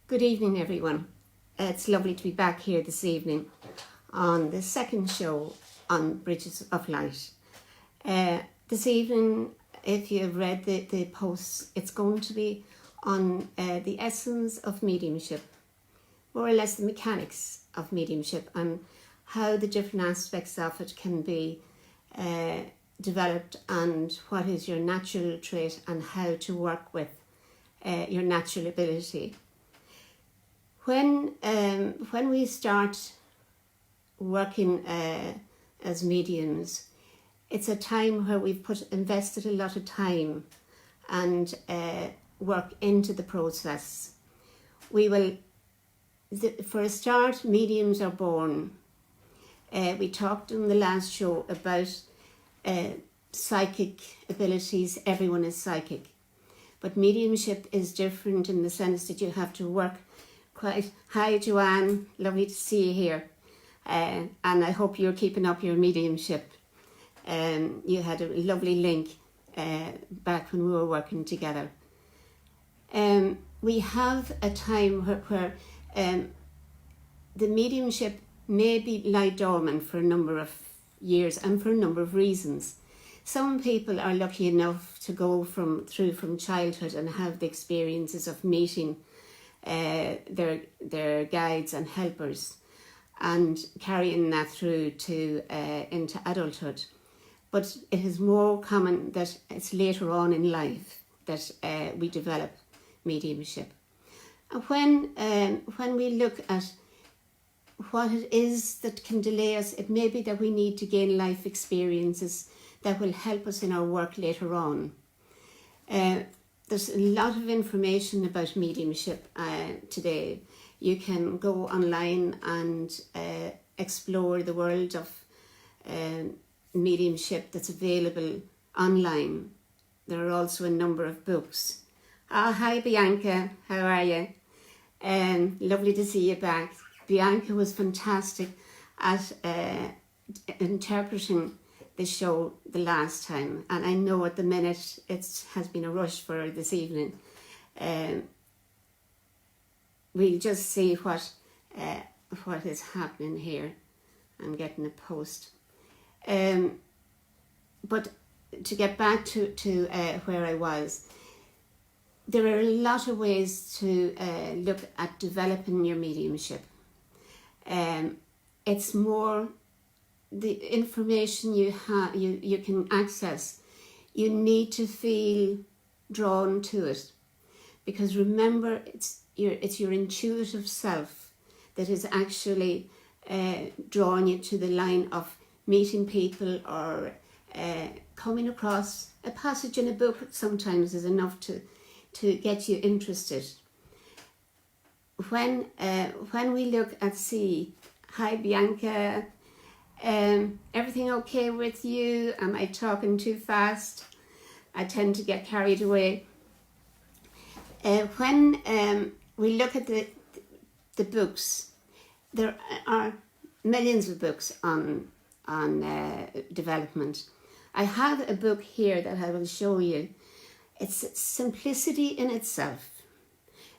Good evening, everyone. It's lovely to be back here this evening on the second show on Bridges of Light. This evening, if you've read the posts, it's going to be on the essence of mediumship, more or less the mechanics of mediumship and how the different aspects of it can be developed, and what is your natural trait and how to work with your natural ability. When we start working as mediums, it's a time where we've invested a lot of time and work into the process. For a start, mediums are born. We talked in the last show about psychic abilities. Everyone is psychic, but mediumship is different in the sense that you have to work quite. Hi Joanne, lovely to see you here, and I hope you're keeping up your mediumship. You had a lovely link back when we were working together. We have a time where the mediumship may lie dormant for a number of years and for a number of reasons. Some people are lucky enough to go through from childhood and have the experiences of meeting their guides and helpers and carrying that through to into adulthood. But it is more common that it's later on in life that we develop mediumship. And when we look at what it is that can delay us, it may be that we need to gain life experiences that will help us in our work later on. There's a lot of information about mediumship today. You can go online and explore the world of mediumship that's available online. There are also a number of books. Hi Bianca, how are you? Lovely to see you back. Bianca was fantastic at interpreting the show the last time, and I know at the minute it has been a rush for her this evening. We'll just see what is happening here. I'm getting a post. But to get back to where I was, there are a lot of ways to look at developing your mediumship. It's more the information you can access. You need to feel drawn to it, because remember, it's your intuitive self that is actually drawing you to the line of meeting people or coming across a passage in a book. Sometimes is enough to get you interested. When we look at hi Bianca, everything okay with you? Am I talking too fast? I tend to get carried away. When we look at the books, there are millions of books on development. I have a book here that I will show you. It's Simplicity in Itself.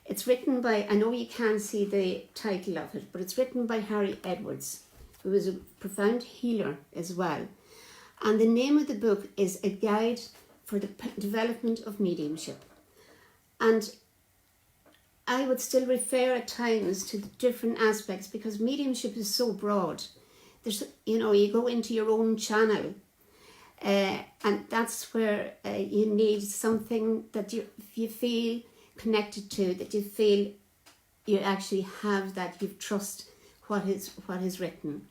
It's written by, I know you can't see the title of it, but it's written by Harry Edwards, who was a profound healer as well. And the name of the book is A Guide for the Development of Mediumship. And I would still refer at times to the different aspects, because mediumship is so broad. There's, you go into your own channel, and that's where you need something that you feel connected to, that you feel you actually have, that you trust what is written.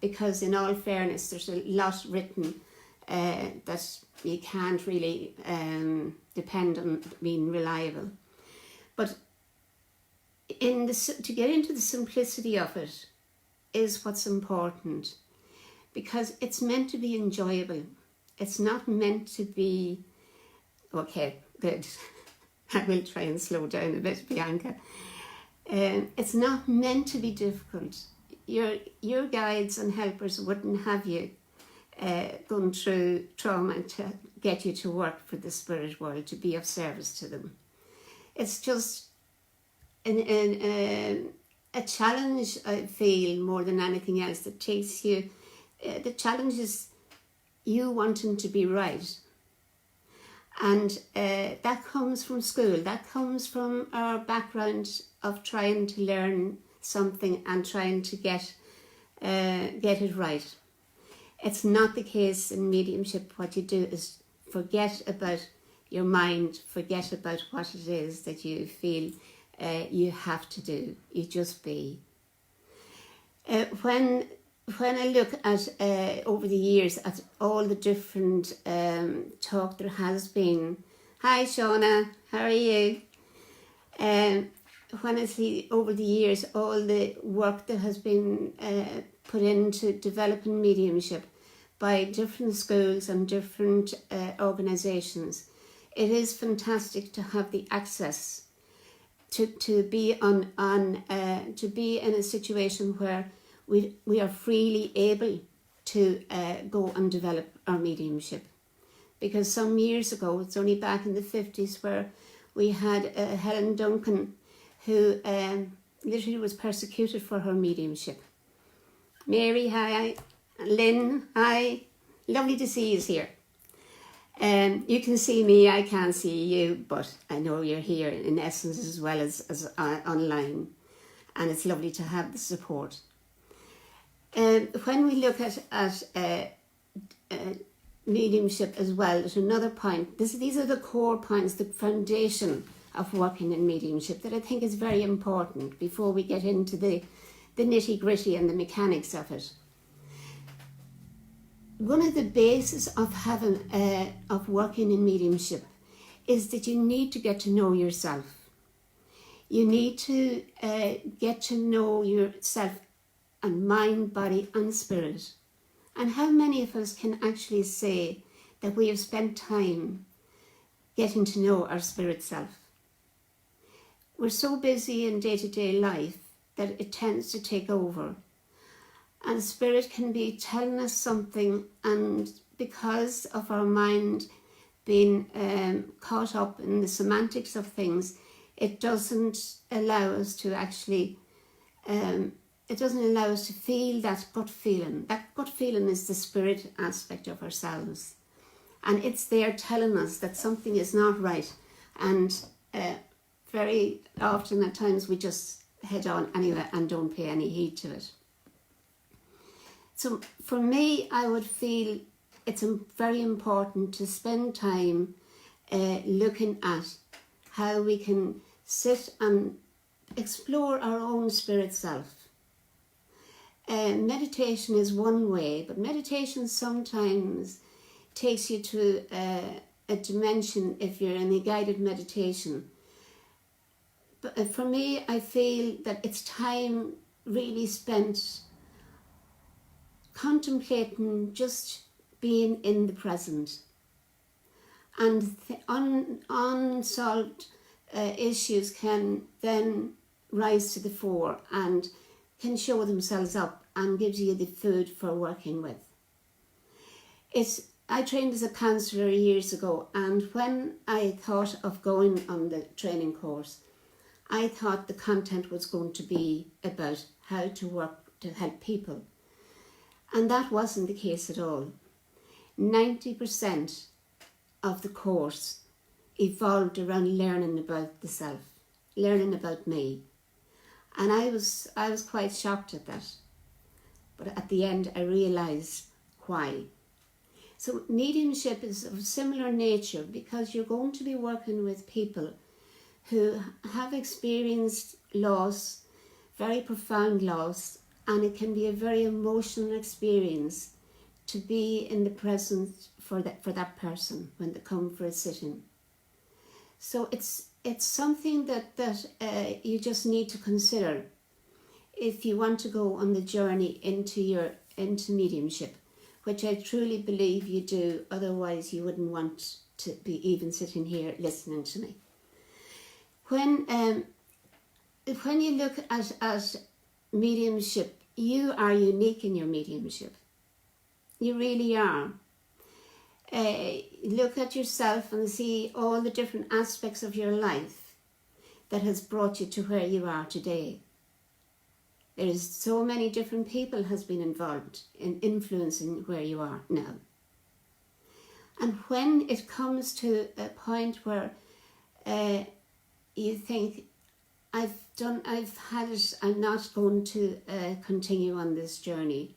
Because in all fairness, there's a lot written that you can't really depend on being reliable. But to get into the simplicity of it is what's important, because it's meant to be enjoyable. It's not meant to be, okay, good. I will try and slow down a bit, Bianca. It's not meant to be difficult. Your guides and helpers wouldn't have you going through trauma to get you to work for the spirit world, to be of service to them. It's just a challenge, I feel, more than anything else, that takes you, the challenge is you wanting to be right. And that comes from school, that comes from our background of trying to learn something and trying to get it right. It's not the case in mediumship. What you do is forget about your mind, forget about what it is that you feel you have to do. You just be. When I look at over the years at all the different talk there has been. Hi Shauna, how are you? When I see over the years all the work that has been put into developing mediumship by different schools and different organisations, it is fantastic to have the access to be to be in a situation where we are freely able to go and develop our mediumship. Because some years ago, it's only back in the 50s, where we had Helen Duncan, who literally was persecuted for her mediumship. Mary, hi. Lynn, hi. Lovely to see you here. You can see me, I can't see you, but I know you're here in essence as well as online. And it's lovely to have the support. When we look at mediumship as well, there's another point. These are the core points, the foundation of working in mediumship that I think is very important before we get into the nitty-gritty and the mechanics of it. One of the bases of of working in mediumship is that you need to get to know yourself. You need to get to know yourself, and mind, body and spirit. And how many of us can actually say that we have spent time getting to know our spirit self? We're so busy in day-to-day life that it tends to take over. And spirit can be telling us something, and because of our mind being caught up in the semantics of things, it doesn't allow us to actually it doesn't allow us to feel that gut feeling. That gut feeling is the spirit aspect of ourselves. And it's there telling us that something is not right. And very often at times we just head on anyway and don't pay any heed to it. So for me, I would feel it's very important to spend time looking at how we can sit and explore our own spirit self. Meditation is one way, but meditation sometimes takes you to a dimension if you're in a guided meditation. But for me, I feel that it's time really spent contemplating, just being in the present. And unsolved issues can then rise to the fore and can show themselves up and gives you the food for working with. I trained as a counsellor years ago, and when I thought of going on the training course, I thought the content was going to be about how to work to help people. And that wasn't the case at all. 90% of the course evolved around learning about the self, learning about me. And I was quite shocked at that. But at the end, I realised why. So mediumship is of similar nature, because you're going to be working with people who have experienced loss, very profound loss, and it can be a very emotional experience to be in the presence for that person when they come for a sitting. So it's something that you just need to consider if you want to go on the journey into mediumship, which I truly believe you do. Otherwise, you wouldn't want to be even sitting here listening to me. When you look at mediumship, you are unique in your mediumship. You really are. Look at yourself and see all the different aspects of your life that has brought you to where you are today. There's so many different people has been involved in influencing where you are now. And when it comes to a point where you think, I've had it, I'm not going to continue on this journey,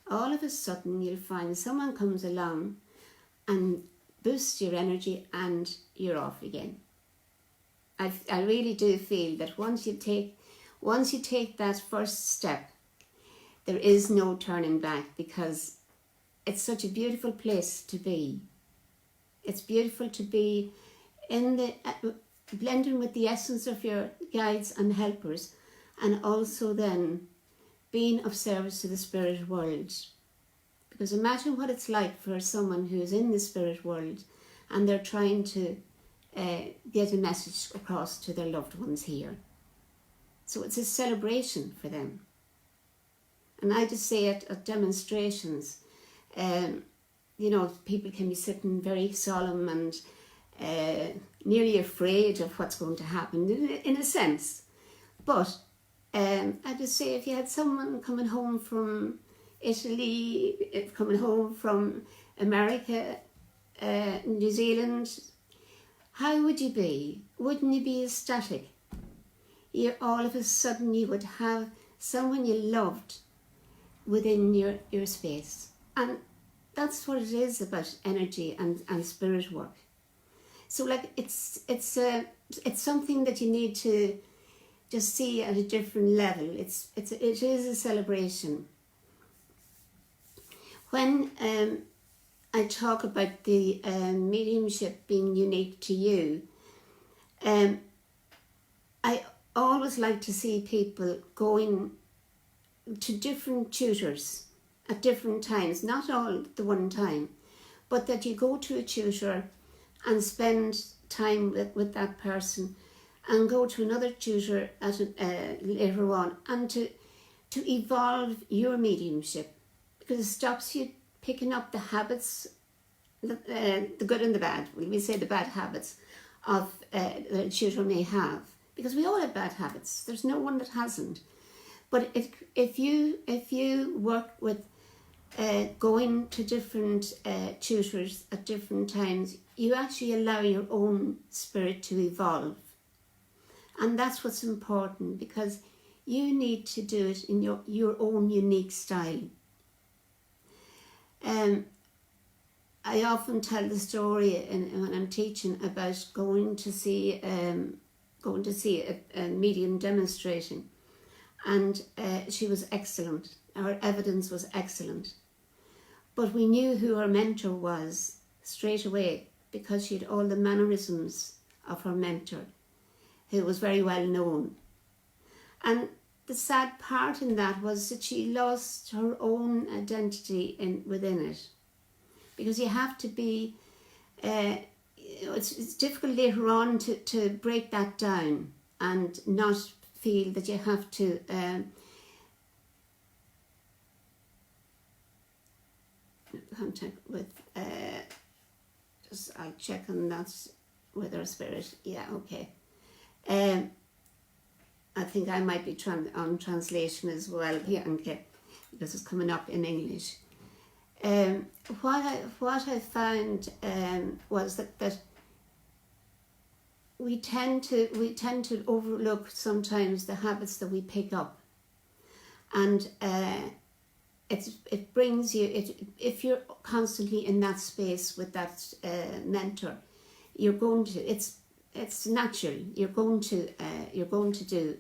all of a sudden you'll find someone comes along and boosts your energy and you're off again. I really do feel that once you take that first step, there is no turning back, because it's such a beautiful place to be. It's beautiful to be in the blending with the essence of your guides and helpers, and also then being of service to the spirit world. Because imagine what it's like for someone who is in the spirit world and they're trying to get a message across to their loved ones here. So it's a celebration for them. And I just say at demonstrations, people can be sitting very solemn and nearly afraid of what's going to happen, in a sense. But I just say, if you had someone coming home from Italy, coming home from America, New Zealand, how would you be? Wouldn't you be ecstatic? All of a sudden you would have someone you loved within your space. And that's what it is about energy and spirit work. So it's something that you need to just see at a different level. It is a celebration. When I talk about the mediumship being unique to you, I always like to see people going to different tutors at different times, not all at the one time, but that you go to a tutor and spend time with that person, and go to another tutor later on, and to evolve your mediumship, because it stops you picking up the habits, the good and the bad. We say the bad habits of the tutor may have, because we all have bad habits. There's no one that hasn't. But if you work with going to different tutors at different times, you actually allow your own spirit to evolve. And that's what's important, because you need to do it in your own unique style. I often tell the story when I'm teaching about going to see a medium demonstrating, and she was excellent. Our evidence was excellent, but we knew who her mentor was straight away, because she had all the mannerisms of her mentor, who was very well known. And the sad part in that was that she lost her own identity within it, because you have to be, it's difficult later on to break that down and not feel that you have to contact with, I'll check on that with her spirit. Yeah, okay. I think I might be on translation as well here, okay, because it's coming up in English. What I found was that we tend to overlook sometimes the habits that we pick up, and it brings you, if you're constantly in that space with that mentor, you're going to, it's natural, you're going to do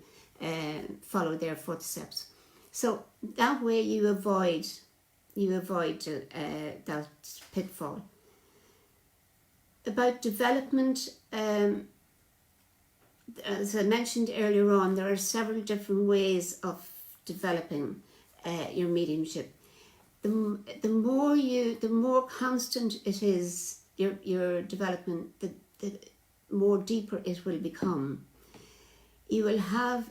follow their footsteps. So that way you avoid that pitfall. About development, as I mentioned earlier on, there are several different ways of developing your mediumship. The more constant it is, your development, the more deeper it will become. You will have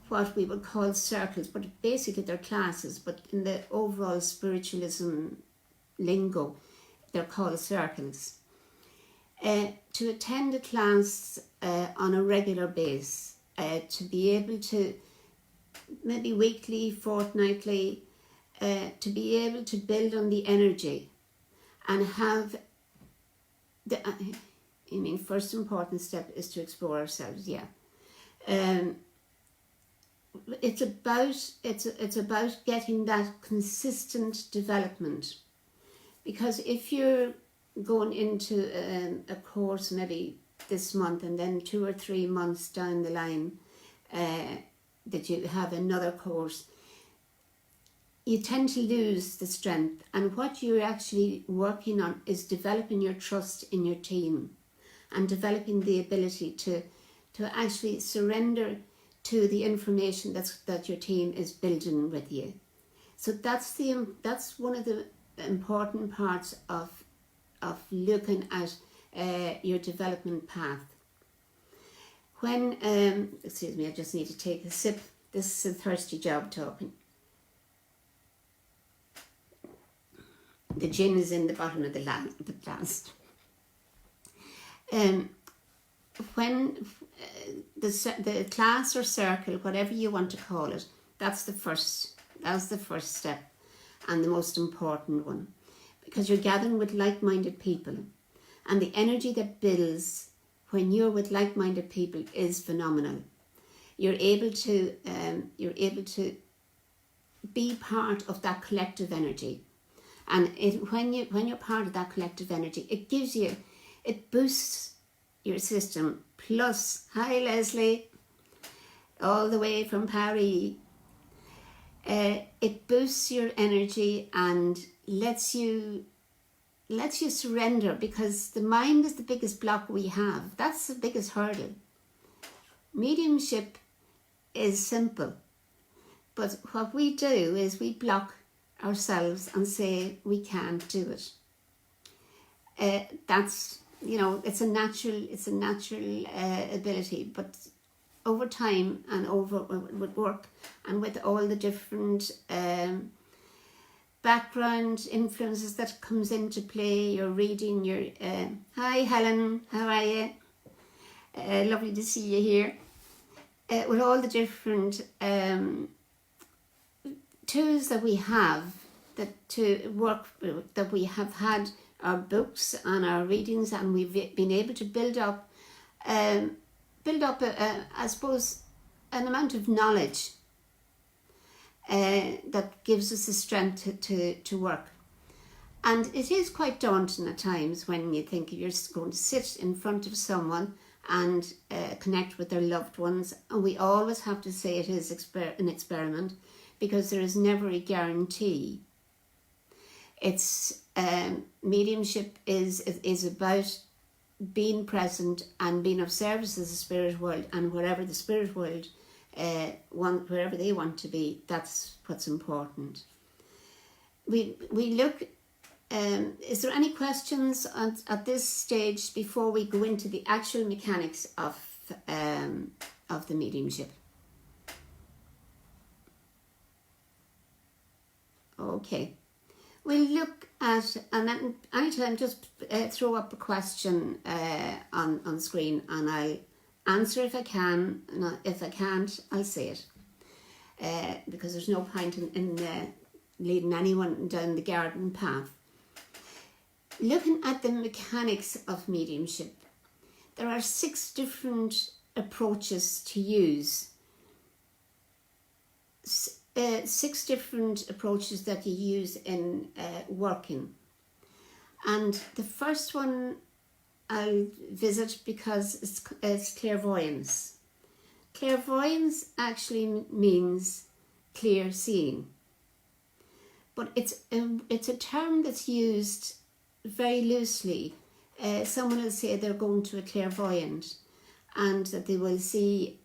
what we would call circles, but basically they're classes, but in the overall spiritualism lingo, they're called circles. to attend a class on a regular basis, to be able to, maybe weekly, fortnightly, to be able to build on the energy and have the, first important step is to explore ourselves, yeah. It's about getting that consistent development, because if you're going into a course maybe this month and then 2 or 3 months down the line that you have another course, you tend to lose the strength, and what you're actually working on is developing your trust in your team and developing the ability to actually surrender to the information that your team is building with you. So that's one of the important parts of looking at your development path. When excuse me, I just need to take a sip. This is a thirsty job talking. The gin is in the bottom of the glass. When the class or circle, whatever you want to call it, that's the first step and the most important one, because you're gathering with like-minded people, and the energy that builds when you're with like-minded people is phenomenal. You're able to be part of that collective energy, and when you're part of that collective energy, it boosts your system. Plus, hi Leslie, all the way from Paris. It boosts your energy and lets you surrender, because the mind is the biggest block we have. That's the biggest hurdle. Mediumship is simple, but what we do is we block ourselves and say we can't do it. That's, it's a natural ability, but over time and with work and with all the different background influences that comes into play, your reading, hi Helen, how are you? Lovely to see you here. With all the different tools that we have to work with, that we have had our books and our readings, and we've been able to build up I suppose, an amount of knowledge that gives us the strength to work. And it is quite daunting at times when you think you're going to sit in front of someone and connect with their loved ones, and we always have to say it is an experiment, because there is never a guarantee. It's mediumship is about being present and being of service to the spirit world, and wherever the spirit world wherever they want to be, that's what's important. We look. Is there any questions at this stage before we go into the actual mechanics of the mediumship? Okay. We'll look at, and then anytime just throw up a question on screen, and I'll answer if I can, and if I can't, I'll say it. Because there's no point in leading anyone down the garden path. Looking at the mechanics of mediumship, there are 6 different approaches to use. 6 different approaches that you use in working. And the first one I'll visit because it's clairvoyance. Clairvoyance actually means clear seeing. But it's a term that's used very loosely. Someone will say they're going to a clairvoyant and that they will see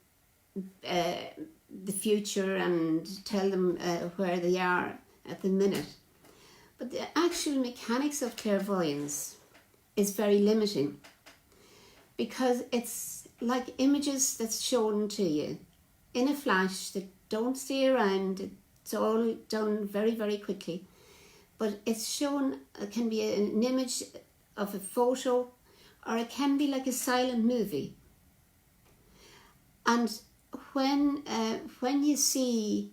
the future and tell them where they are at the minute. But the actual mechanics of clairvoyance is very limiting, because it's like images that's shown to you in a flash that don't stay around. It's all done very, very quickly. But it's shown, it can be an image of a photo, or it can be like a silent movie. And when you see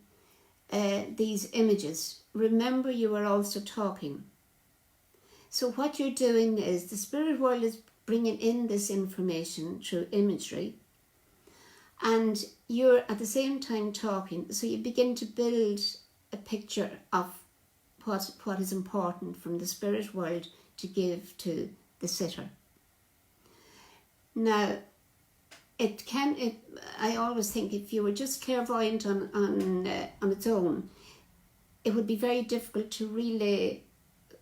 these images, remember you are also talking. So what you're doing is the spirit world is bringing in this information through imagery, and you're at the same time talking. So you begin to build a picture of what is important from the spirit world to give to the sitter. Now, I always think if you were just clairvoyant on its own, it would be very difficult to relay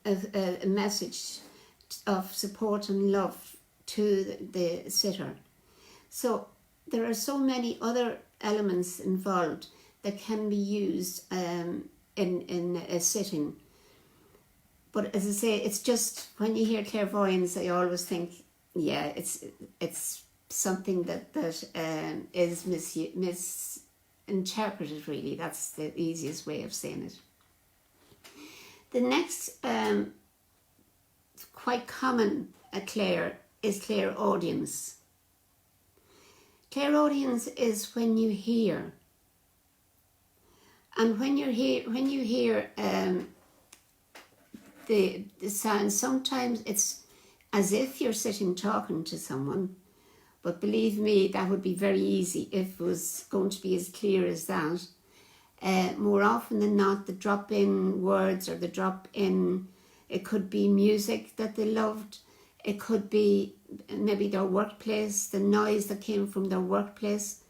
a message of support and love to the sitter. So there are so many other elements involved that can be used in a sitting. But as I say, it's just when you hear clairvoyance, I always think, yeah, it's something that is misinterpreted, really. That's the easiest way of saying it. The next quite common clair is clairaudience. Clairaudience is when you hear. And when you hear the sound, sometimes it's as if you're sitting talking to someone, but believe me, that would be very easy if it was going to be as clear as that. More often than not, the drop-in words or the drop-in, it could be music that they loved, it could be maybe their workplace, the noise that came from their workplace,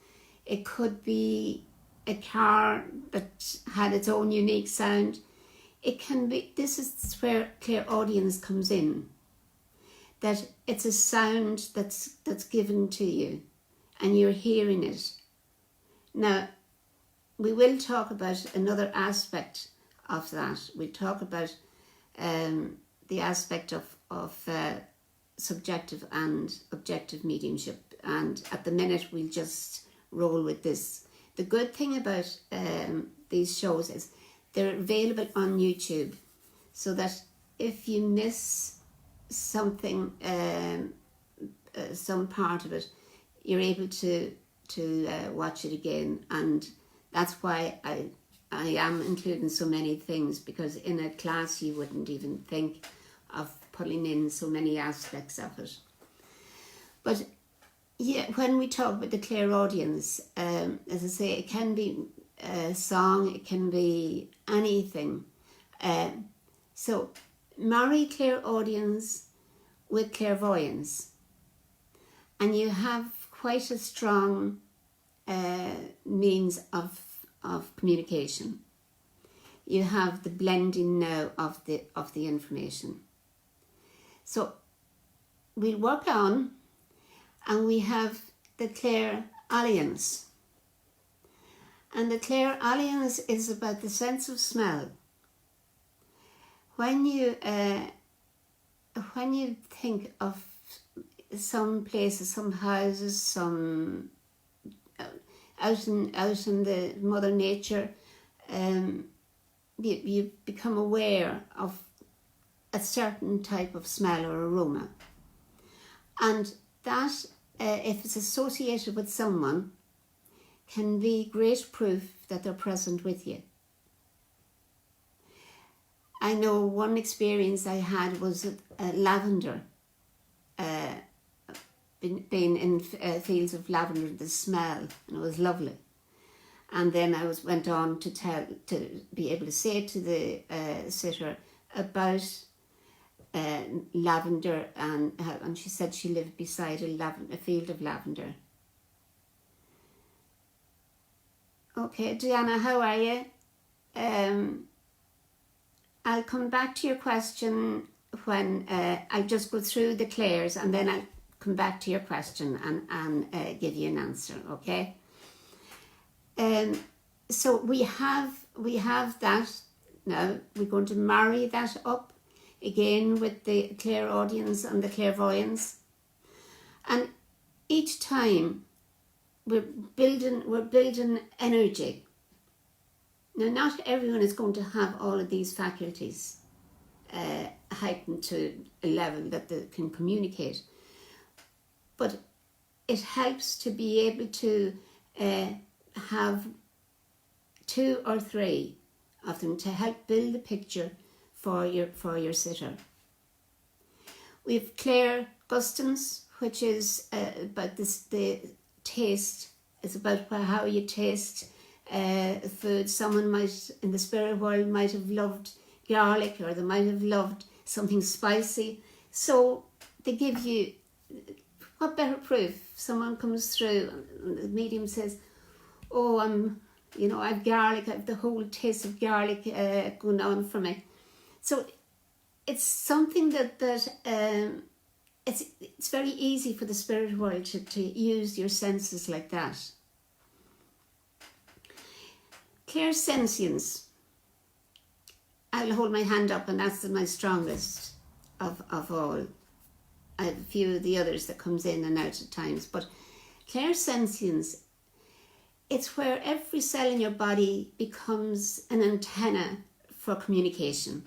it could be a car that had its own unique sound. It can be, this is where clairaudience comes in, that it's a sound that's given to you and you're hearing it. Now, we will talk about another aspect of that. We'll talk about the aspect of subjective and objective mediumship, and at the minute we'll just roll with this. The good thing about these shows is they're available on YouTube, so that if you miss something, some part of it, you're able to watch it again. And that's why I am including so many things, because in a class you wouldn't even think of putting in so many aspects of it. But yeah, when we talk about the clairaudience, as I say, it can be a song, it can be anything. So marry clairaudience with clairvoyance, and you have quite a strong means of communication. You have the blending now of the information. So we'll work on, and we have the clairalliance. And the clairalliance is about the sense of smell. When you think of some places, some houses, some out in the Mother Nature, you become aware of a certain type of smell or aroma, and that if it's associated with someone, can be great proof that they're present with you. I know one experience I had was lavender, being in fields of lavender, the smell, and it was lovely. And then I went on to be able to say to the sitter about lavender, and she said she lived beside a field of lavender. Okay, Diana, how are you? I'll come back to your question when I'll just go through the clairs, and then I'll come back to your question and give you an answer, okay? So we have that now. We're going to marry that up again with the clairaudience and the clairvoyance, and each time we're building energy. Now, not everyone is going to have all of these faculties heightened to a level that they can communicate, but it helps to be able to have 2 or 3 of them to help build the picture for your sitter. We've Claire Gustins, which is about the taste. It's about how you taste food. Someone might, in the spirit world, might have loved garlic, or they might have loved something spicy. So they give you, what better proof? Someone comes through, and the medium says, oh, I've garlic, I've the whole taste of garlic going on for me. So it's something that it's very easy for the spirit world to use your senses like that. Clairsentience. I'll hold my hand up, and that's my strongest of all. I have a few of the others that comes in and out at times, but clairsentience, it's where every cell in your body becomes an antenna for communication.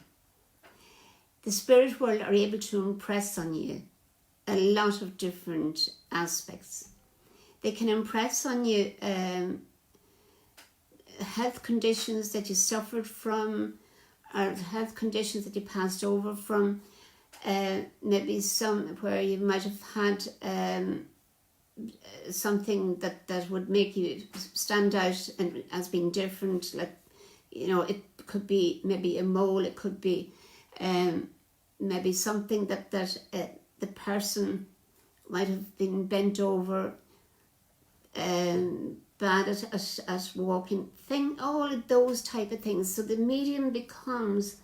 The spirit world are able to impress on you a lot of different aspects. They can impress on you health conditions that you suffered from, or health conditions that you passed over from, maybe some where you might have had something that would make you stand out and as being different. Like, it could be maybe a mole, it could be maybe something that the person might have been bent over, bad at walking, all of those type of things. So the medium becomes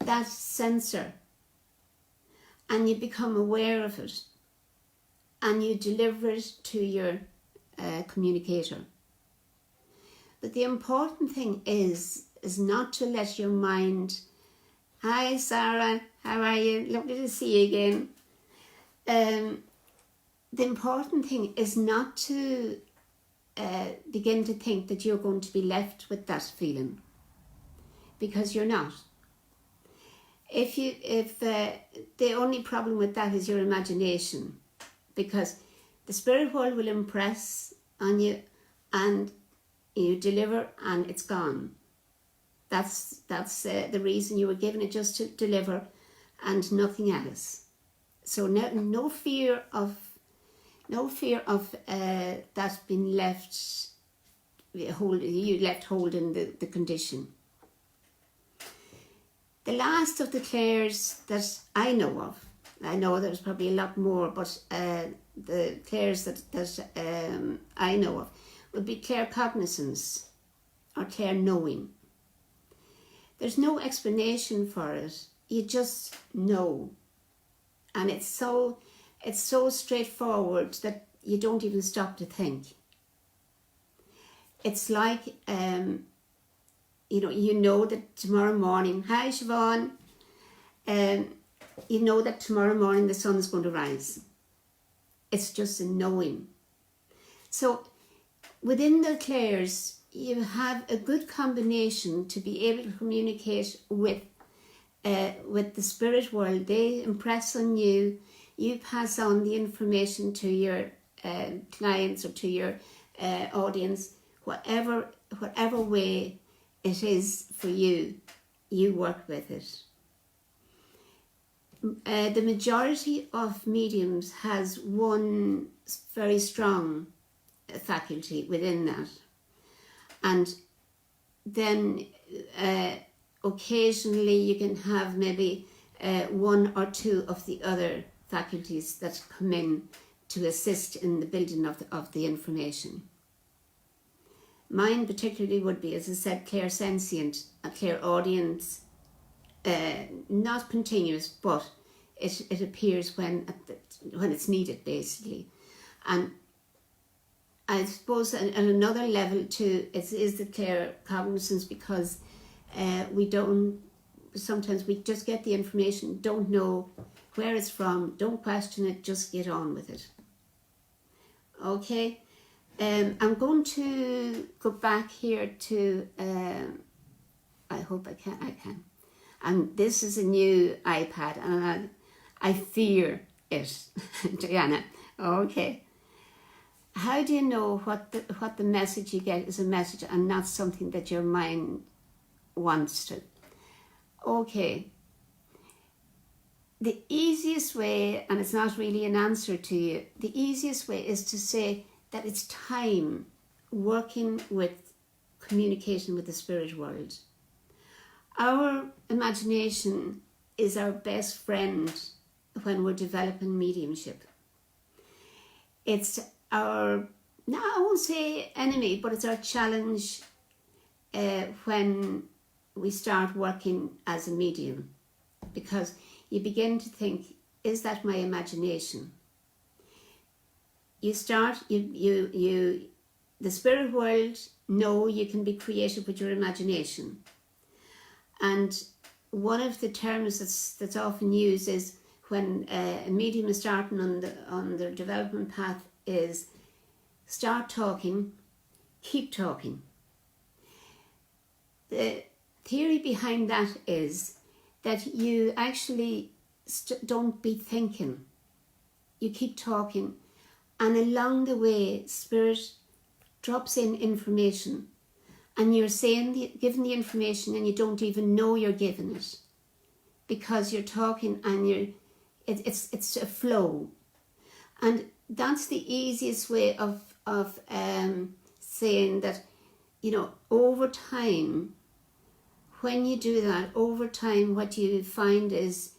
that sensor, and you become aware of it, and you deliver it to your communicator. But the important thing is not to let your mind, hi Sarah, how are you? Lovely to see you again. The important thing is not to begin to think that you're going to be left with that feeling, because you're not. If the only problem with that is your imagination, because the spirit world will impress on you and you deliver and it's gone. That's the reason you were given it, just to deliver and nothing else. So no fear of that being left holding the condition. The last of the clairs that I know of, I know there's probably a lot more, but the clairs that I know of would be claircognizance or clair-knowing. There's no explanation for it. You just know. And it's so straightforward that you don't even stop to think. It's like, you know that tomorrow morning, hi Siobhan, you know that tomorrow morning the sun's going to rise. It's just a knowing. So within the clairs, you have a good combination to be able to communicate with the spirit world. They impress on you. You pass on the information to your clients or to your audience, whatever way it is for you, you work with it. The majority of mediums has one very strong faculty within that, and then occasionally you can have maybe 1 or 2 of the other faculties that come in to assist in the building of the information. Mine particularly would be, as I said, clairsentient, a clairaudience, not continuous, but it appears when it's needed, basically. And I suppose at another level too, it is the claircognizance, because sometimes we just get the information, don't know where it's from, don't question it, just get on with it. Okay, I'm going to go back here to, I hope I can. And this is a new iPad, and I fear it, Diana. Okay. How do you know what the message you get is a message and not something that your mind wants to? Okay. The easiest way, and it's not really an answer to you, the easiest way is to say that it's time working with communication with the spirit world. Our imagination is our best friend when we're developing mediumship. It's our, now I won't say enemy, but it's our challenge when we start working as a medium, because you begin to think, is that my imagination? You start, the spirit world know you can be creative with your imagination. And one of the terms that's often used is when a medium is starting on their development path is start talking, keep talking. The theory behind that is that you actually don't be thinking. You keep talking, and along the way, spirit drops in information, and you're giving the information, and you don't even know you're giving it, because you're talking and it's a flow. And that's the easiest way of saying that, over time, when you do that, over time, what you find is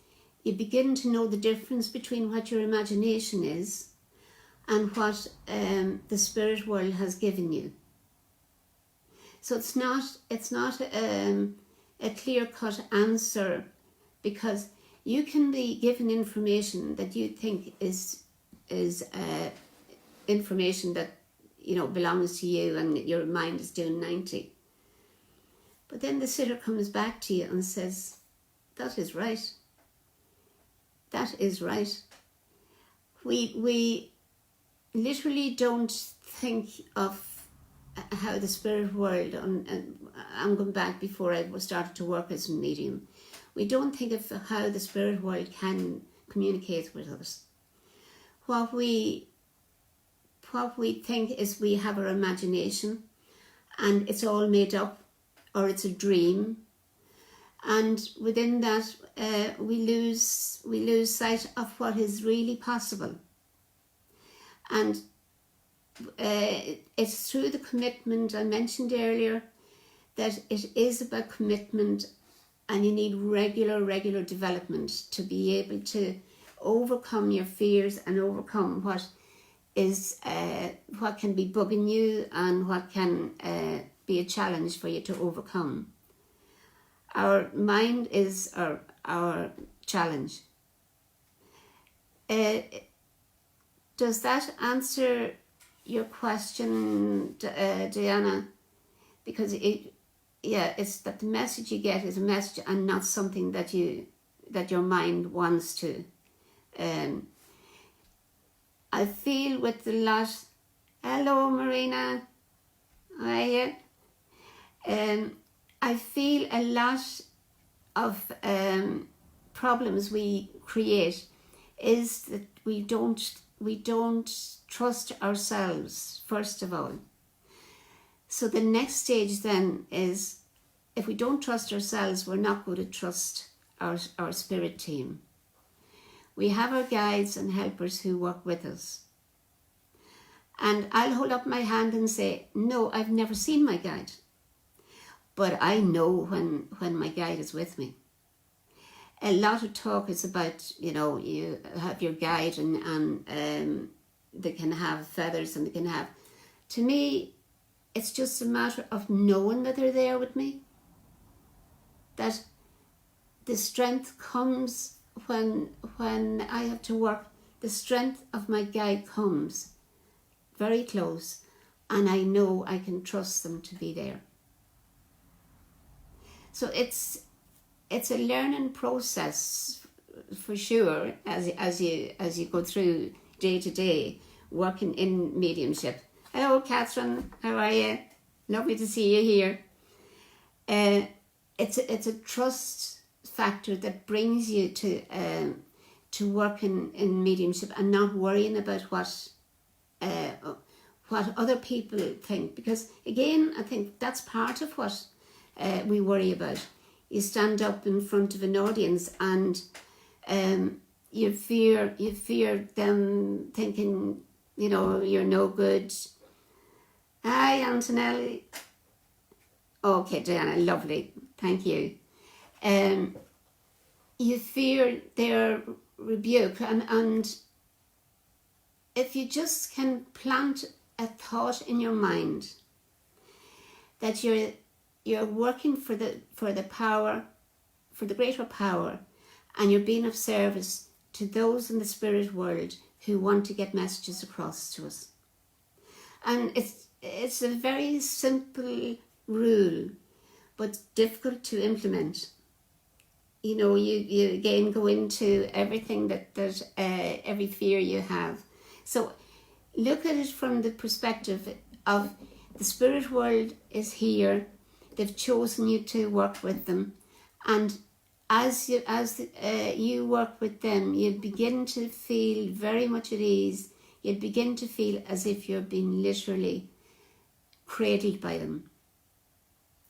you begin to know the difference between what your imagination is and what the spirit world has given you. So it's not a clear-cut answer, because you can be given information that you think is information that belongs to you, and your mind is doing 90. But then the sitter comes back to you and says, that is right. That is right. We literally don't think of how the spirit world, and I'm going back before I started to work as a medium, we don't think of how the spirit world can communicate with us. What we think is we have our imagination, and it's all made up, or it's a dream, and within that we lose sight of what is really possible. And it's through the commitment I mentioned earlier, that it is about commitment, and you need regular development to be able to overcome your fears and overcome what can be bugging you, and what can be a challenge for you to overcome. Our mind is our challenge. Does that answer your question, Diana? Because it's that the message you get is a message and not something that your mind wants to. I feel with the last. Hello, Marina. How are you? I feel a lot of problems we create is that we don't trust ourselves, first of all. So the next stage then is, if we don't trust ourselves, we're not going to trust our spirit team. We have our guides and helpers who work with us. And I'll hold up my hand and say, no, I've never seen my guide. But I know when my guide is with me. A lot of talk is about, you have your guide and they can have feathers and they can have... To me, it's just a matter of knowing that they're there with me. That the strength comes when I have to work. The strength of my guide comes very close, and I know I can trust them to be there. So it's a learning process for sure as you go through day to day working in mediumship. Hello, Catherine. How are you? Lovely to see you here. It's a trust factor that brings you to to work in mediumship and not worrying about what other people think, because again I think that's part of what we worry about. You stand up in front of an audience and you fear them thinking, you know, you're no good. Hi Antonelli. Okay, Diana, lovely, thank you. You fear their rebuke, and if you just can plant a thought in your mind that you're working for the power, for the greater power, and you're being of service to those in the spirit world who want to get messages across to us. And it's a very simple rule, but difficult to implement. You know, you again go into everything that every fear you have. So look at it from the perspective of the spirit world is here. They've chosen you to work with them, and as you work with them, you begin to feel very much at ease. You begin to feel as if you're being literally cradled by them,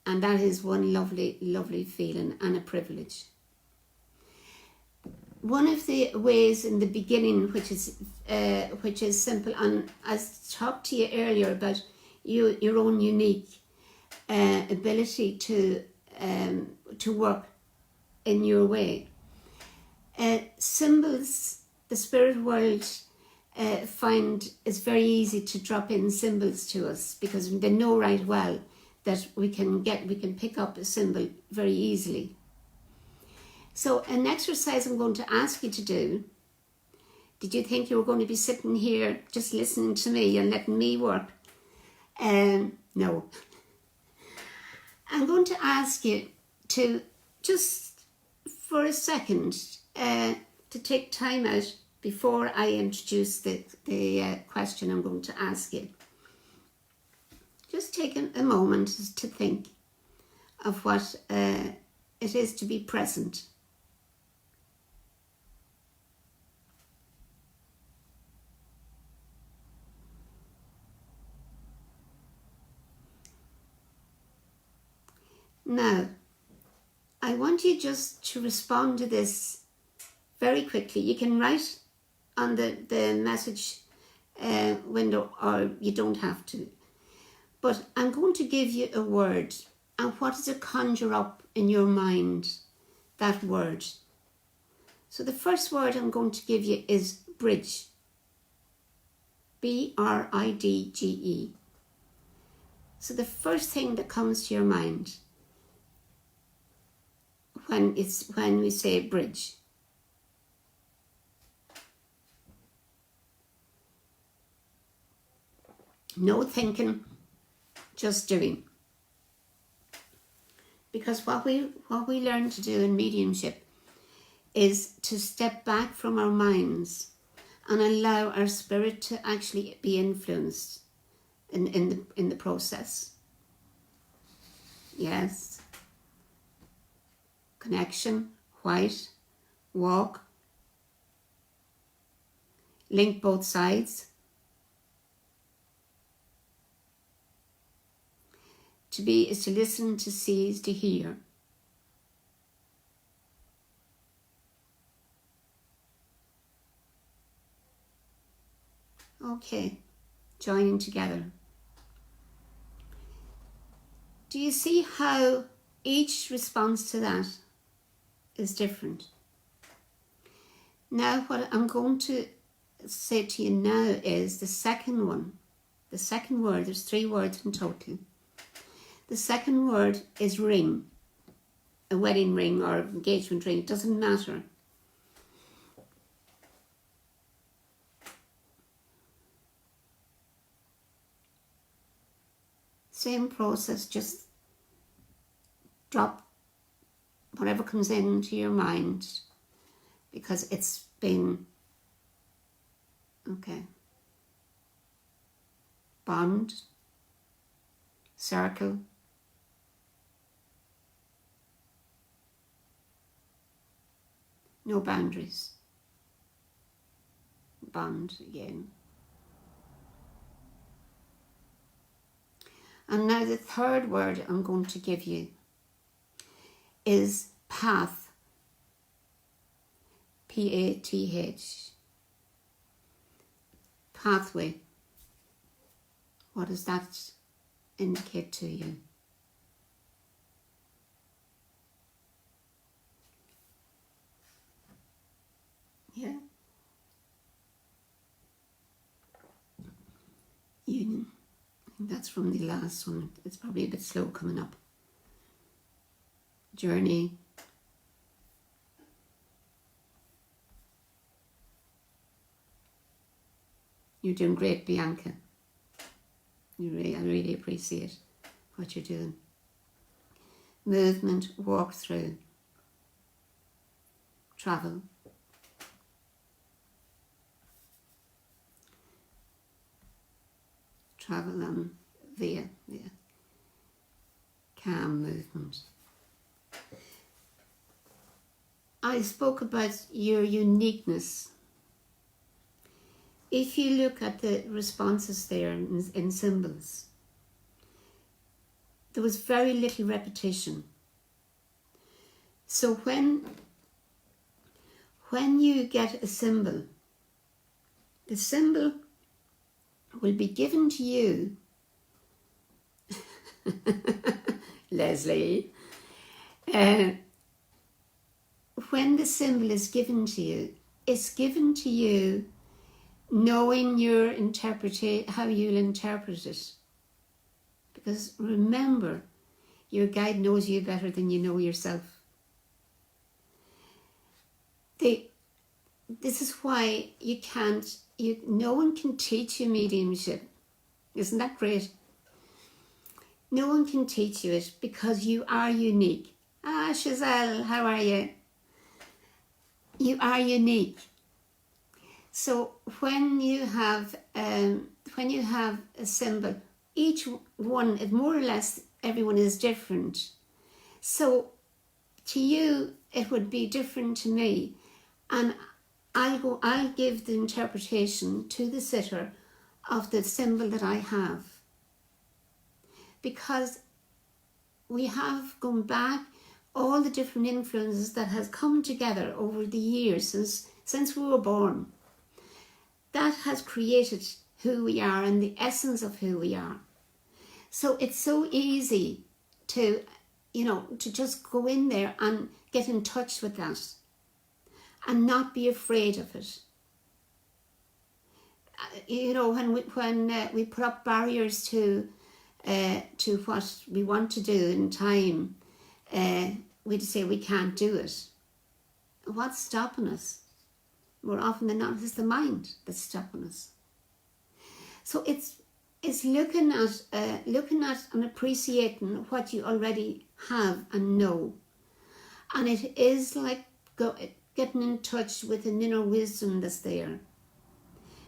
and that is one lovely, lovely feeling and a privilege. One of the ways in the beginning, which is simple, and I talked to you earlier about your own unique ability to work in your way. Symbols, the spirit world find it's very easy to drop in symbols to us because they know right well that we can pick up a symbol very easily. So an exercise I'm going to ask you to do, did you think you were going to be sitting here just listening to me and letting me work? No. I'm going to ask you to just for a second to take time out before I introduce the question I'm going to ask you. Just take a moment to think of what it is to be present. Now, I want you just to respond to this very quickly. You can write on the message window, or you don't have to. But I'm going to give you a word, and what does it conjure up in your mind, that word? So the first word I'm going to give you is bridge. B-R-I-D-G-E. So the first thing that comes to your mind when we say bridge. No thinking, just doing. Because what we learn to do in mediumship is to step back from our minds and allow our spirit to actually be influenced in the process. Yes. Connection, white, walk, link both sides. To be is to listen, to see is to hear. Okay, joining together. Do you see how each response to that is different? Now what I'm going to say to you now is the second one. The second word, there's 3 words in total. The second word is ring. A wedding ring or engagement ring, it doesn't matter. Same process, just drop whatever comes into your mind because it's been, okay. Bond, circle, no boundaries. bond again. And now the third word I'm going to give you is path. P-A-T-H. Pathway. What does that indicate to you? Yeah. Union. That's from the last one. It's probably a bit slow coming up. Journey. You're doing great, Bianca. I really appreciate what you're doing. Movement, walk through, travel. Travel on via, calm movement. I spoke about your uniqueness. If you look at the responses there in symbols, there was very little repetition. So when you get a symbol, the symbol will be given to you, Leslie, when the symbol is given to you, it's given to you knowing your how you'll interpret it. Because remember, your guide knows you better than you know yourself. This is why no one can teach you mediumship. Isn't that great? No one can teach you it because you are unique. Chazelle, how are you? You are unique. So when you have a symbol, each one, more or less, everyone is different. So to you, it would be different to me, and I'll give the interpretation to the sitter of the symbol that I have, because we have gone back all the different influences that has come together over the years since we were born. That has created who we are and the essence of who we are. So it's so easy to just go in there and get in touch with that and not be afraid of it. When we put up barriers to what we want to do in time, we'd say we can't do it. What's stopping us? More often than not, it's the mind that's stopping us. So it's looking at and appreciating what you already have and know, and it is like getting in touch with an inner wisdom that's there,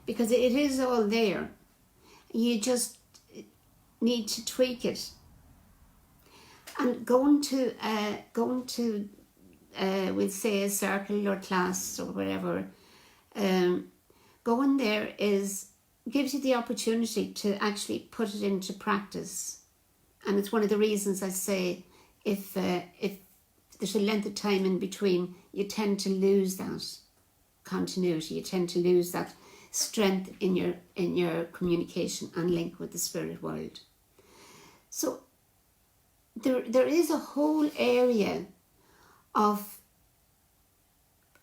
because it is all there. You just need to tweak it. And going to we'll say a circle or class or whatever, going there gives you the opportunity to actually put it into practice. And it's one of the reasons I say if there's a length of time in between, you tend to lose that continuity, you tend to lose that strength in your communication and link with the spirit world. So there is a whole area of,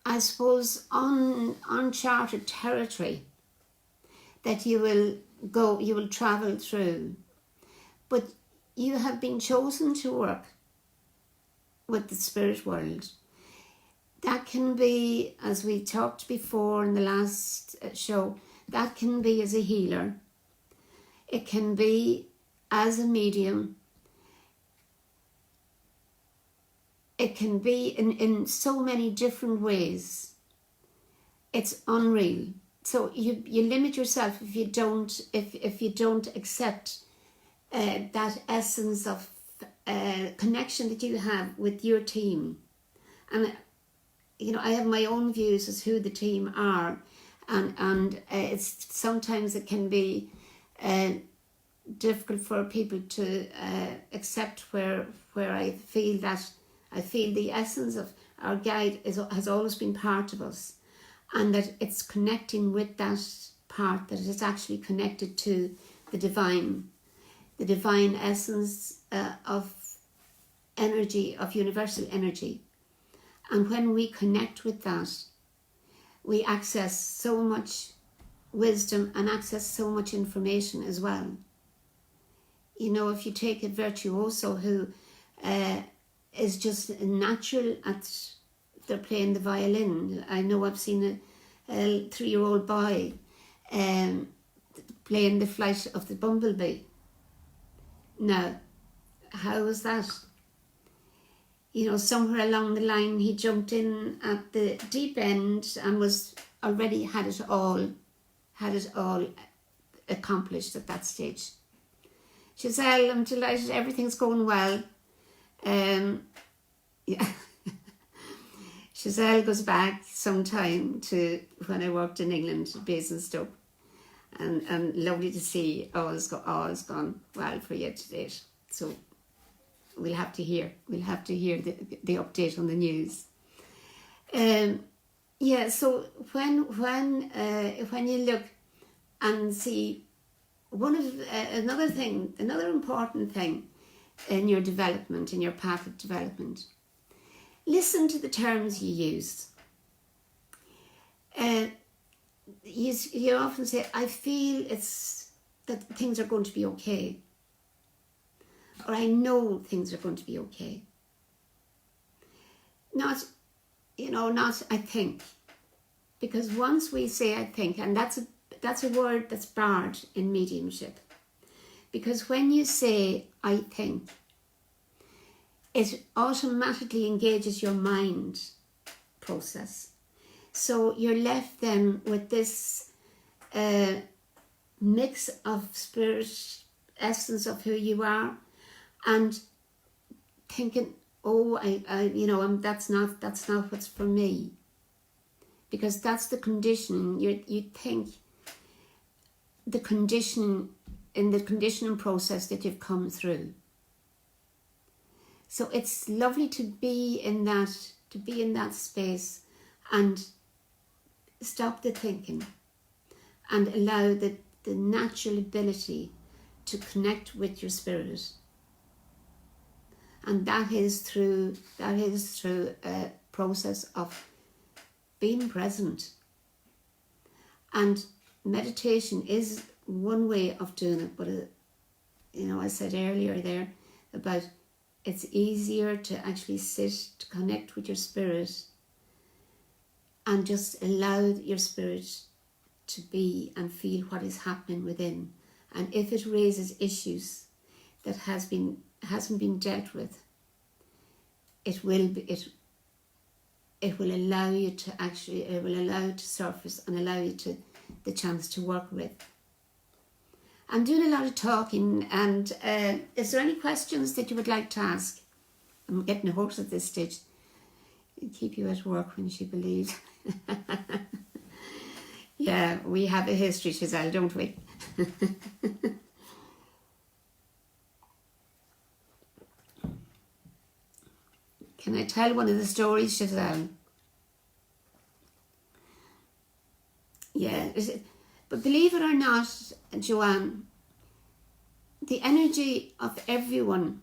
I suppose, uncharted territory that you will travel through. But you have been chosen to work with the spirit world. That can be, as we talked before in the last show, that can be as a healer. It can be as a medium. It can be in so many different ways. It's unreal. So you limit yourself if you don't accept that essence of connection that you have with your team. And I have my own views as who the team are, and it's sometimes it can be difficult for people to accept where I feel the essence of our guide has always been part of us, and that it's connecting with that part, that it is actually connected to the divine essence of energy, of universal energy. And when we connect with that, we access so much wisdom and access so much information as well. You know, if you take a virtuoso who is just natural at, they're playing the violin. I know I've seen a 3-year-old boy playing the Flight of the Bumblebee. Now, how was that? You know, somewhere along the line he jumped in at the deep end and had it all accomplished at that stage. Giselle, I'm delighted everything's going well. Yeah. Giselle goes back sometime to when I worked in England, Basingstoke, and lovely to see all's gone well for you to date. So we'll have to hear the update on the news. Yeah, so when you look and see another important thing in your development, in your path of development, listen to the terms you use. You often say, I feel that things are going to be okay, or I know things are going to be okay. Not I think, because once we say I think, and that's a word that's barred in mediumship, because when you say I think, it automatically engages your mind process. So you're left then with this mix of spirit, essence of who you are, and thinking, oh, that's not what's for me, because that's the conditioning. You think the conditioning in the conditioning process that you've come through. So it's lovely to be in that space and stop the thinking and allow the natural ability to connect with your spirit. And that is through a process of being present. And meditation is one way of doing it, but I said earlier there about it's easier to actually sit, to connect with your spirit, and just allow your spirit to be and feel what is happening within. And if it raises issues that hasn't been dealt with, it will allow you to surface and allow you to the chance to work with. I'm doing a lot of talking, and is there any questions that you would like to ask? I'm getting a horse at this stage. Keep you at work when she believes. Yeah, we have a history, Giselle, don't we? Can I tell one of the stories, Giselle? Yeah, but believe it or not, Joanne, the energy of everyone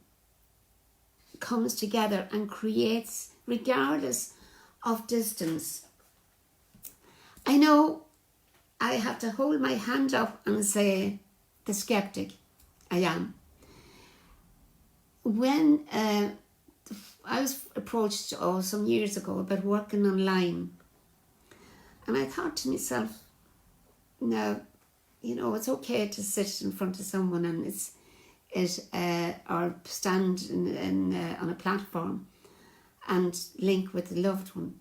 comes together and creates, regardless of distance. I know I have to hold my hand up and say, the skeptic I am. When I was approached some years ago about working online, and I thought to myself, now, it's okay to sit in front of someone and or stand on a platform and link with a loved one,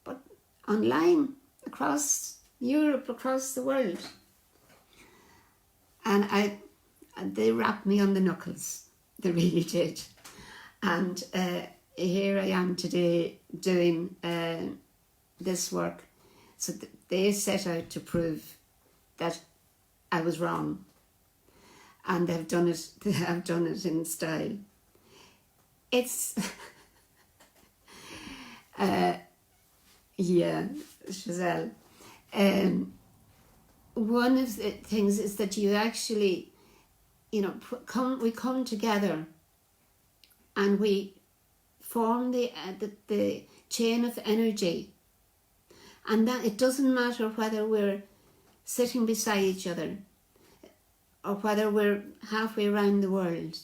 but online, across Europe, across the world, and they wrapped me on the knuckles. They really did. And here I am today doing this work. So they set out to prove that I was wrong, and they've done it. They have done it in style. It's yeah, Giselle. One of the things is that you actually, we come together, and we form the chain of energy, and that it doesn't matter whether we're sitting beside each other or whether we're halfway around the world.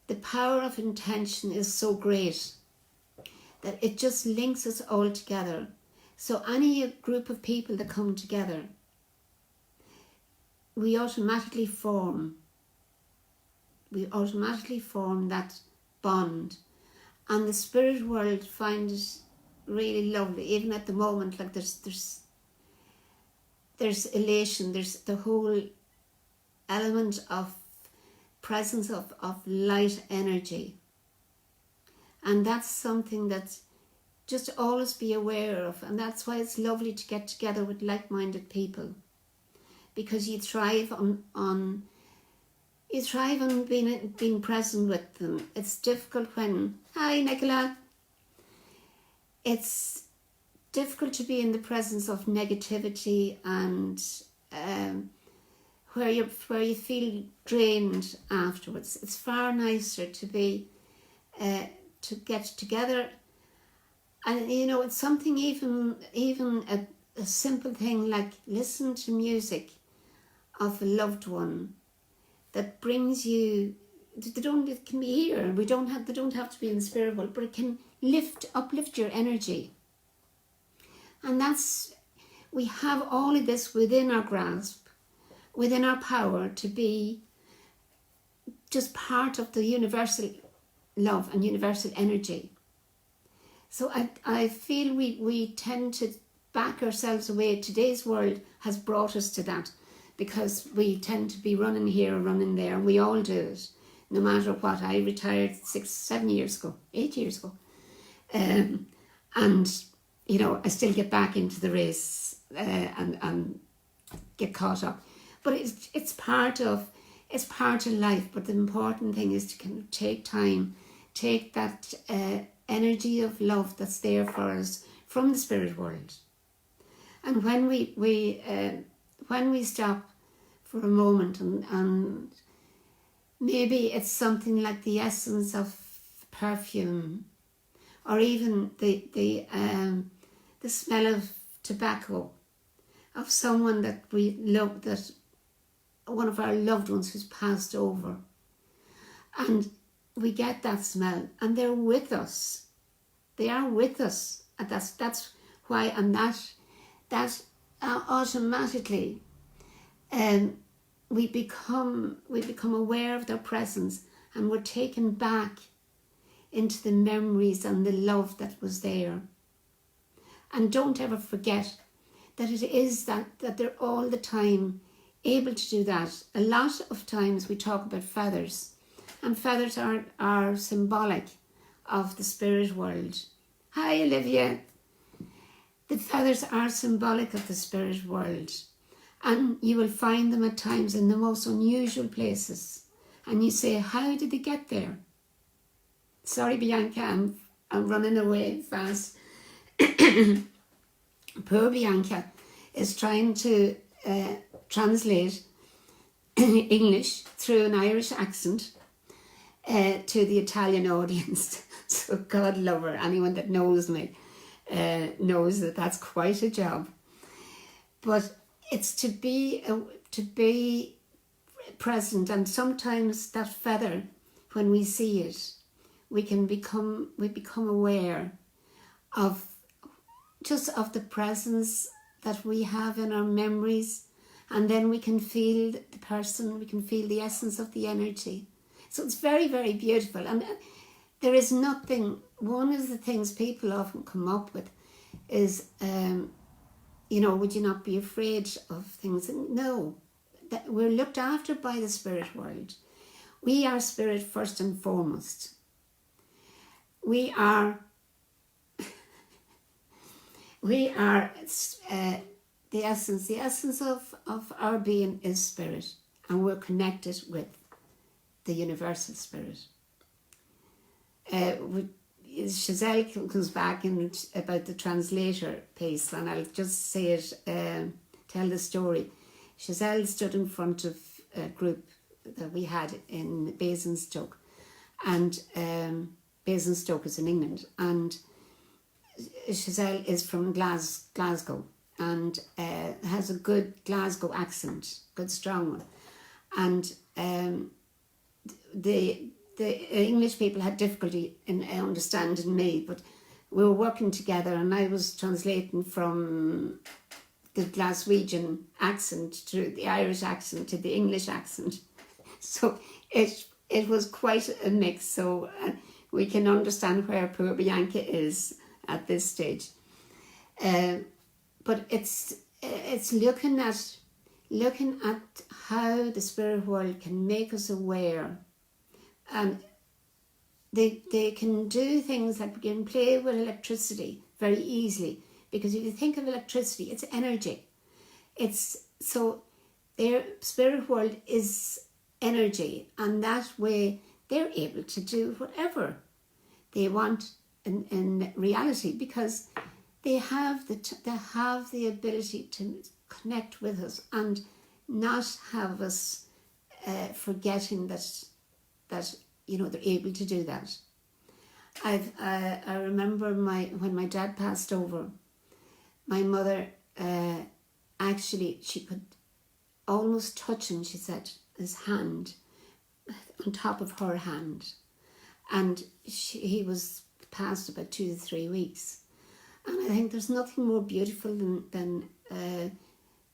The power of intention is so great that it just links us all together. So any group of people that come together, we automatically form that bond, and the spirit world finds it really lovely. Even at the moment, like there's elation, there's the whole element of presence of light energy, and that's something that just always be aware of. And that's why it's lovely to get together with like-minded people, because you thrive on being present with them. It's difficult when, hi Nicola, it's difficult to be in the presence of negativity and where you feel drained afterwards. It's far nicer to be to get together, and it's something even a simple thing like listen to music of a loved one that brings you. It can be here. They don't have to be in the spirit world, but it can uplift your energy. And we have all of this within our grasp, within our power to be just part of the universal love and universal energy. So I feel we tend to back ourselves away. Today's world has brought us to that, because we tend to be running here, running there, and we all do it, no matter what. I retired 8 years ago, and I still get back into the race and get caught up. But it's part of life. But the important thing is to kind of take time, take that energy of love that's there for us from the spirit world. And when we stop for a moment and maybe it's something like the essence of perfume, or even the smell of tobacco of someone that we love, that one of our loved ones who's passed over, and we get that smell and they're with us. They are with us, and that's why, and that automatically we become aware of their presence, and we're taken back into the memories and the love that was there. And don't ever forget that it is that they're all the time able to do that. A lot of times we talk about feathers, and feathers are symbolic of the spirit world. Hi Olivia. The feathers are symbolic of the spirit world, and you will find them at times in the most unusual places, and you say, how did they get there? Sorry Bianca, I'm running away fast. Poor Bianca is trying to translate English through an Irish accent to the Italian audience. So God love her. Anyone that knows me knows that that's quite a job. But it's to be present, and sometimes that feather, when we see it, we become aware of the presence that we have in our memories, and then we can feel the person, we can feel the essence of the energy. So it's very, very beautiful. And there is nothing, one of the things people often come up with is, would you not be afraid of things? No, that we're looked after by the spirit world. We are spirit first and foremost. We are the essence of our being is spirit, and we're connected with the universal spirit. Chazelle comes back in about the translator piece, and I'll just say it, tell the story. Chazelle stood in front of a group that we had in Basingstoke, and Basingstoke is in England, and Chazelle is from Glasgow, and has a good Glasgow accent, good strong one, and the English people had difficulty in understanding me, but we were working together, and I was translating from the Glaswegian accent to the Irish accent to the English accent. So it was quite a mix, so we can understand where poor Bianca is at this stage. But it's looking at how the spirit world can make us aware. And they can do things like we can play with electricity very easily, because if you think of electricity, it's energy. So their spirit world is energy, and that way they're able to do whatever they want in reality, because they have the ability to connect with us and not have us forgetting that they're able to do that. I remember when my dad passed over, my mother actually, she could almost touch him, she said, his hand on top of her hand, and he was past about 2 to 3 weeks. And I think there's nothing more beautiful than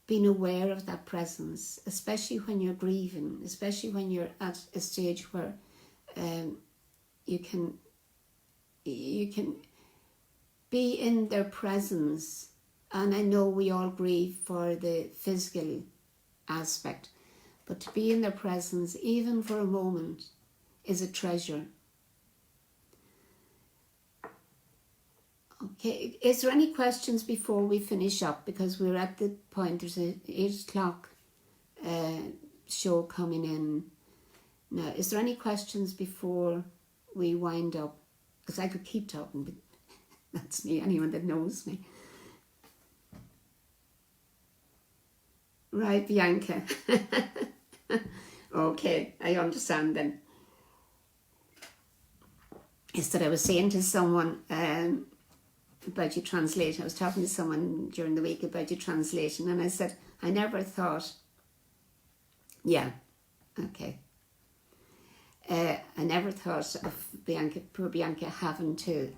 being aware of that presence, especially when you're grieving, especially when you're at a stage where you can be in their presence. And I know we all grieve for the physical aspect, but to be in their presence, even for a moment, is a treasure. Okay, is there any questions before we finish up? Because we're at the point, there's an 8 o'clock show coming in now. Is there any questions before we wind up? Because I could keep talking, but that's me, anyone that knows me. Right, Bianca. Okay, I understand then. Is that I was saying to someone about your translation. I was talking to someone during the week about your translation, and I said, I never thought, I never thought of poor Bianca having to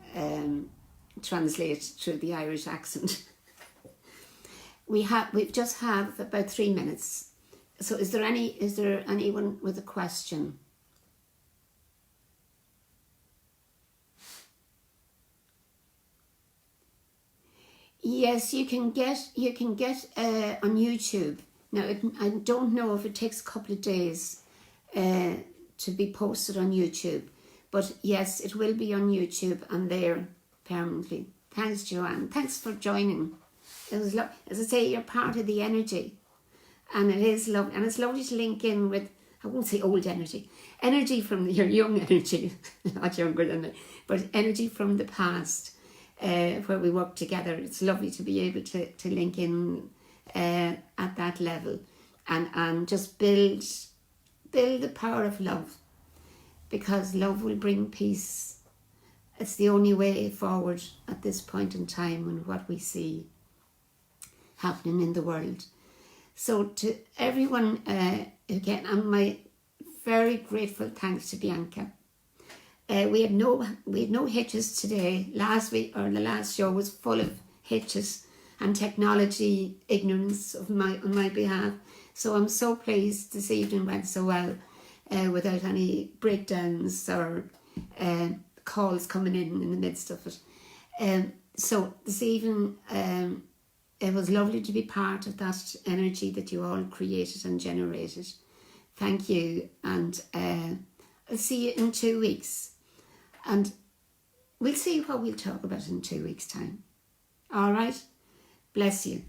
translate through the Irish accent. We've just have about 3 minutes. So is there anyone with a question? Yes, you can get on YouTube. Now, I don't know if it takes a couple of days to be posted on YouTube, but yes, it will be on YouTube and there permanently. Thanks, Joanne. Thanks for joining. It was as I say, you're part of the energy, and it is lovely, and it's lovely to link in with, I won't say old energy from your young energy, not younger than me, but energy from the past. Where we work together. It's lovely to be able to link in at that level and just build the power of love, because love will bring peace. It's the only way forward at this point in time and what we see happening in the world. So to everyone, again, and my very grateful thanks to Bianca. We had no hitches today. Last week, or the last show, was full of hitches and technology ignorance on my behalf. So I'm so pleased this evening went so well, without any breakdowns or calls coming in the midst of it. So this evening, it was lovely to be part of that energy that you all created and generated. Thank you, and I'll see you in 2 weeks. And we'll see what we'll talk about in 2 weeks' time. All right? Bless you.